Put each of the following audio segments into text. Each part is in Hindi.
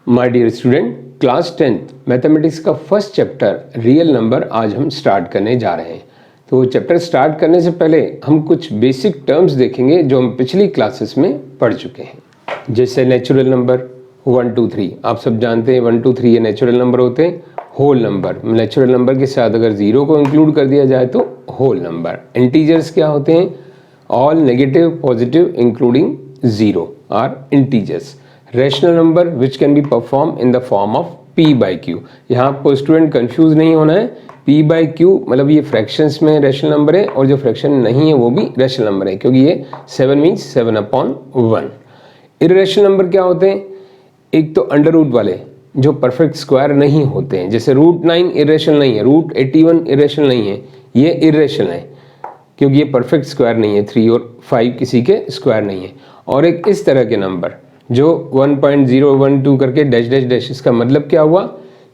My dear student, class 10th mathematics का फर्स्ट चैप्टर रियल नंबर आज हम स्टार्ट करने जा रहे हैं। तो चैप्टर स्टार्ट करने से पहले हम कुछ बेसिक टर्म्स देखेंगे जो हम पिछली क्लासेस में पढ़ चुके हैं। जैसे नेचुरल नंबर 1 2 3, आप सब जानते हैं 1 2 3 ये नेचुरल नंबर होते हैं। होल नंबर, नेचुरल नंबर के साथ अगर ज़ीरो को इंक्लूड कर दिया जाए तो होल नंबर। इंटीजर्स क्या होते हैं? All negative positive including zero are integers. Rational number which can be perform in the form of p by Q. यहाँ आपको स्टूडेंट कंफ्यूज नहीं होना है। p बाई क्यू मतलब ये फ्रैक्शंस में रैशनल नंबर है और जो फ्रैक्शन नहीं है वो भी रैशनल नंबर है, क्योंकि ये 7 मीन्स 7/1। इर्रेशनल नंबर क्या होते हैं? एक तो अंडर रूट वाले जो परफेक्ट स्क्वायर नहीं होते हैं, जैसे √9 इर्रेशनल नहीं है, √81 इर्रेशनल नहीं है, ये इर्रेशनल है क्योंकि ये परफेक्ट स्क्वायर नहीं है। 3 और 5 किसी के स्क्वायर नहीं है। और एक इस तरह के नंबर जो 1.012 करके डैश डैश डैश, इसका मतलब क्या हुआ?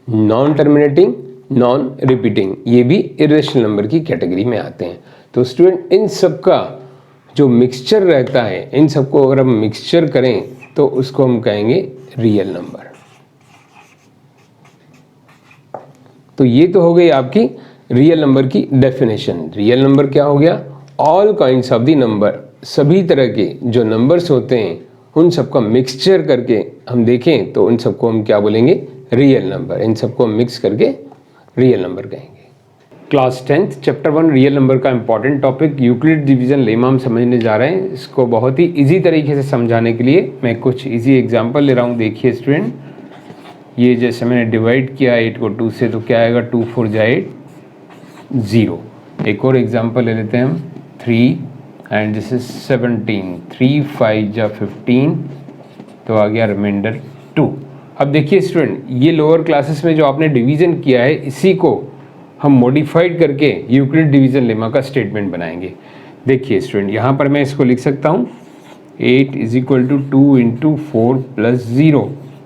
नॉन टर्मिनेटिंग, नॉन रिपीटिंग, ये भी इर्रेशनल नंबर की कैटेगरी में आते हैं। तो स्टूडेंट इन सब का जो मिक्सचर रहता है, इन सबको अगर हम मिक्सचर करें तो उसको हम कहेंगे रियल नंबर। तो ये तो हो गई आपकी रियल नंबर की डेफिनेशन। रियल नंबर क्या हो गया? All kinds of the number, सभी तरह के जो नंबर्स होते हैं उन सबका मिक्सचर करके हम देखें तो उन सबको हम क्या बोलेंगे? Real number. इन सबको हम मिक्स करके रियल नंबर कहेंगे। Class 10th chapter 1 real number का important topic Euclid division lemma हम समझने जा रहे हैं। इसको बहुत ही इजी तरीके से समझाने के लिए मैं कुछ इजी एग्जांपल ले रहा हूँ। देखिए स्टूडेंट, ये जैसे मैंने डिवाइड किया 8 को 2 से, तो क्या आएगा? 2 4 जा 8 0। एक और एग्जांपल ले लेते हैं हम, 3 एंड दिस इज 17, 3 5 जा 15, तो आ गया रिमाइंडर 2। अब देखिए स्टूडेंट, ये लोअर क्लासेस में जो आपने डिवीजन किया है इसी को हम मॉडिफाइड करके यूक्लिड डिवीजन लेमा का स्टेटमेंट बनाएंगे। देखिए स्टूडेंट, यहाँ पर मैं इसको लिख सकता हूँ 8 is equal to 2 into 4 plus 0,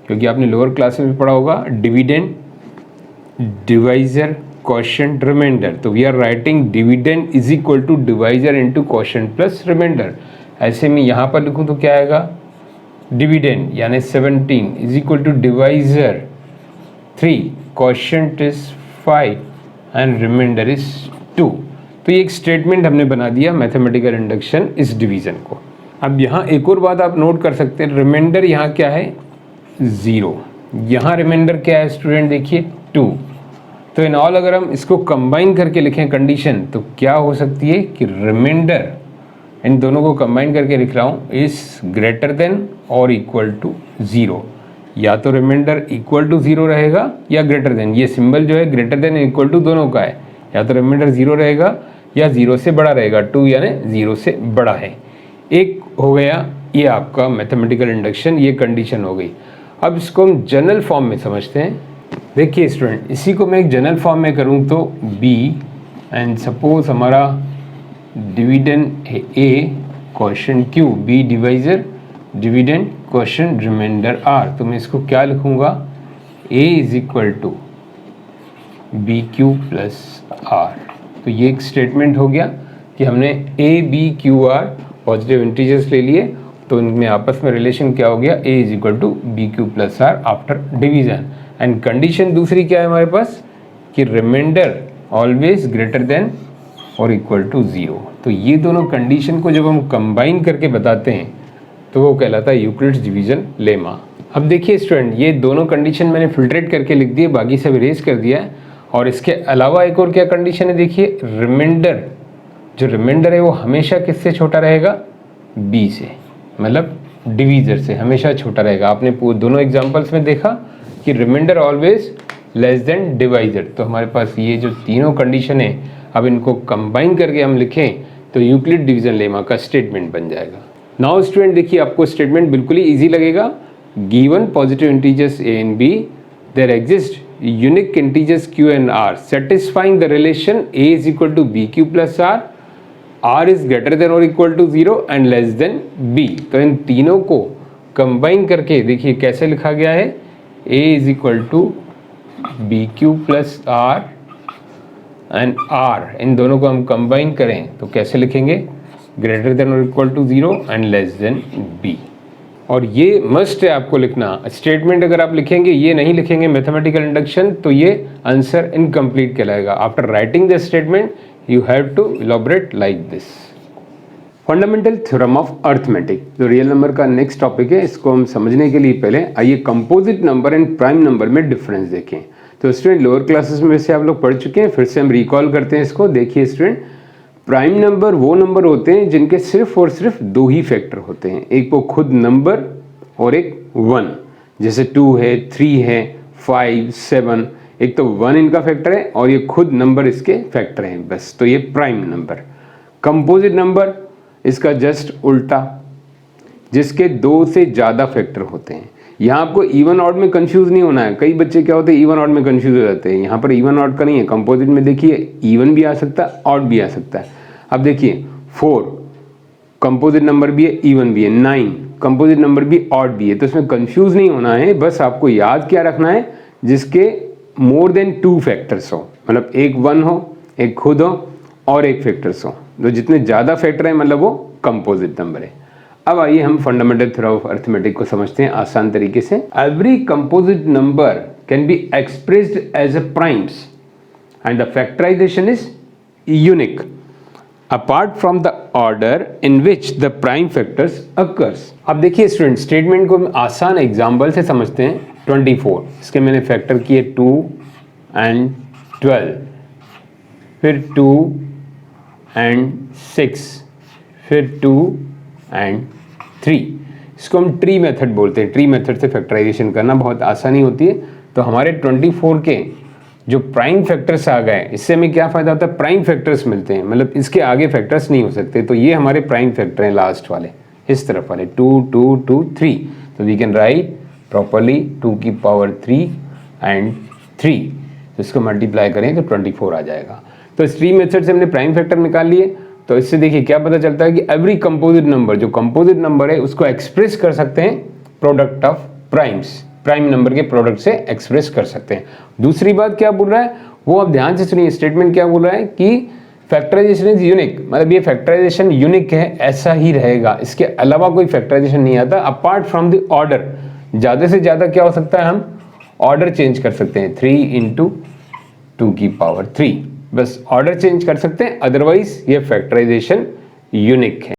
क्योंकि आपने लोअर क्लास में भी पढ़ा होगा डिविडेंड, डिवाइजर, क्वोशिएंट, रिमाइंडर। तो we are writing dividend is equal to divisor into quotient plus remainder. ऐसे में यहाँ पर लिखूँ तो क्या आएगा? डिविडेंड यानी 17 is equal to divisor 3, quotient is 5 and remainder is 2। तो ये एक स्टेटमेंट हमने बना दिया मैथमेटिकल इंडक्शन इस डिवीजन को। अब यहाँ एक और बात आप नोट कर सकते हैं, रिमाइंडर यहाँ क्या है? 0। यहाँ रिमाइंडर क्या है स्टूडेंट? देखिए 2। तो इन ऑल अगर हम इसको कंबाइन करके लिखें कंडीशन, तो क्या हो सकती है कि रिमाइंडर, इन दोनों को कंबाइन करके लिख रहा हूँ, इज ग्रेटर देन और इक्वल टू 0। या तो रिमाइंडर इक्वल टू 0 रहेगा या ग्रेटर देन। ये सिंबल जो है ग्रेटर देन इक्वल टू दोनों का है। या तो रिमाइंडर 0 रहेगा या 0 से बड़ा रहेगा। 2 यानी 0 से बड़ा है। एक हो गया ये आपका मैथमेटिकल इंडक्शन, ये कंडीशन हो गई। अब इसको हम जनरल फॉर्म में समझते हैं। देखिए स्टूडेंट, इसी को मैं एक जनरल फॉर्म में करूं तो b एंड सपोज हमारा डिविडेंड है a, quotient q, b divisor, dividend, quotient, remainder r। तो मैं इसको क्या लिखूंगा? a is equal to B Q plus R. तो ये एक स्टेटमेंट हो गया कि हमने a b q r positive integers ले लिए, तो इनमें आपस में रिलेशन क्या हो गया? a is equal to B Q plus R after division. And condition दूसरी क्या है हमारे पास? कि रिमाइंडर ऑलवेज ग्रेटर देन और इक्वल टू 0। तो ये दोनों कंडीशन को जब हम कंबाइन करके बताते हैं तो वो कहलाता है यूक्लिड्स डिवीजन लेमा। अब देखिए स्टूडेंट, ये दोनों कंडीशन मैंने फिल्ट्रेट करके लिख दिए, बाकी सब इरेज कर दिया है। और इसके अलावा एक और क्या कंडीशन है? देखिए रिमाइंडर, जो रिमाइंडर है वो हमेशा किससे छोटा रहेगा? b से, मतलब डिवीजर से हमेशा छोटा रहेगा। आपने दोनों एग्जाम्पल्स में देखा कि remainder always less than divisor. तो हमारे पास ये जो तीनों कंडीशन है, अब इनको कंबाइन करके हम लिखें तो यूक्लिड डिवीजन लेमा का स्टेटमेंट बन जाएगा। नाउ स्टूडेंट देखिए, आपको स्टेटमेंट बिल्कुल ही इजी लगेगा। Given positive integers a and b, there exist unique integers q and r satisfying the relation a is equal to B Q plus R, r is greater than और equal to 0 and less than b। तो इन तीनों को कंबाइन करके देखिए कैसे लिखा गया है? a is equal to B Q plus R and r, इन दोनों को हम कंबाइन करें तो कैसे लिखेंगे? ग्रेटर देन और equal to 0 and less than b। और ये मस्ट है आपको लिखना। स्टेटमेंट अगर आप लिखेंगे, ये नहीं लिखेंगे मैथमेटिकल इंडक्शन, तो ये आंसर इनकम्प्लीट कहलाएगा। After writing the statement you have to elaborate like this. Fundamental theorem of arithmetic, जो रियल नंबर का नेक्स्ट टॉपिक है, इसको हम समझने के लिए पहले आइए composite number and prime number में डिफरेंस देखें। तो स्टूडेंट लोअर क्लासेस में वैसे आप लोग पढ़ चुके हैं, फिर से हम रिकॉल करते हैं इसको। देखिए स्टूडेंट, प्राइम नंबर वो नंबर होते हैं जिनके सिर्फ और सिर्फ दो ही फैक्टर होते हैं, एक वो खुद नंबर और एक 1। जैसे 2 है, 3 है, 5, 7, एक तो 1 इनका फैक्टर है और ये खुद नंबर इसके फैक्टर हैं बस, तो ये प्राइम नंबर। कंपोजिट नंबर इसका जस्ट उल्टा, जिसके 2 से ज़्यादा फैक्टर होते हैं। यहाँ आपको इवन ऑड में कंफ्यूज नहीं होना है। कई बच्चे क्या होते हैं, इवन ऑड में कंफ्यूज हो जाते हैं। यहाँ पर इवन ऑड का नहीं है, कंपोजिट में देखिए इवन भी आ सकता है, ऑड भी आ सकता है। अब देखिए 4 कंपोजिट नंबर भी है, इवन भी है। 9 कंपोजिट नंबर भी, ऑड भी है। तो इसमें कंफ्यूज नहीं होना है, बस आपको याद क्या रखना है, जिसके मोर देन 2 फैक्टर्स हो, मतलब एक 1 हो, एक खुद हो और एक फैक्टर्स हो। तो जितने ज़्यादा फैक्टर है मतलब वो कंपोजिट नंबर है। अब आइए हम फंडामेंटल थ्योरम ऑफ अर्थमेटिक को समझते हैं आसान तरीके से। Every composite number can be expressed as a primes and the factorization is unique apart from the order in which the prime factors occurs. अब देखिए स्टूडेंट, स्टेटमेंट को हम आसान एग्जाम्पल से समझते हैं। 24, इसके मैंने फैक्टर किए 2 एंड 12, फिर 2 एंड 6, फिर 2 एंड 3। इसको हम ट्री मेथड बोलते हैं। ट्री मेथड से फैक्टराइजेशन करना बहुत आसानी होती है। तो हमारे 24 के जो प्राइम फैक्टर्स आ गए, इससे हमें क्या फ़ायदा होता है, प्राइम फैक्टर्स मिलते हैं, मतलब इसके आगे फैक्टर्स नहीं हो सकते। तो ये हमारे प्राइम फैक्टर हैं लास्ट वाले, इस तरफ वाले 2 2 2 3। तो वी कैन राइट प्रॉपरली 2 की पावर 3 एंड 3। तो इसको मल्टीप्लाई करें तो 24 आ जाएगा। तो इस ट्री मेथड से हमने प्राइम फैक्टर निकाल लिए। तो इससे देखिए क्या पता चलता है कि एवरी कंपोजिट नंबर, जो कंपोजिट नंबर है उसको एक्सप्रेस कर सकते हैं product of primes, prime number के प्रोडक्ट से एक्सप्रेस कर सकते हैं। दूसरी बात क्या बोल रहा है वो आप ध्यान से सुनिए। स्टेटमेंट क्या बोल रहा है कि फैक्टराइजेशन इज यूनिक, मतलब ये फैक्टराइजेशन यूनिक है, ऐसा ही रहेगा, इसके अलावा कोई फैक्टराइजेशन नहीं आता अपार्ट फ्रॉम द ऑर्डर। ज़्यादा से ज़्यादा क्या हो सकता है, हम ऑर्डर चेंज कर सकते हैं, 3 × 2 की पावर 3, बस ऑर्डर चेंज कर सकते हैं, अदरवाइज ये फैक्टराइजेशन यूनिक है।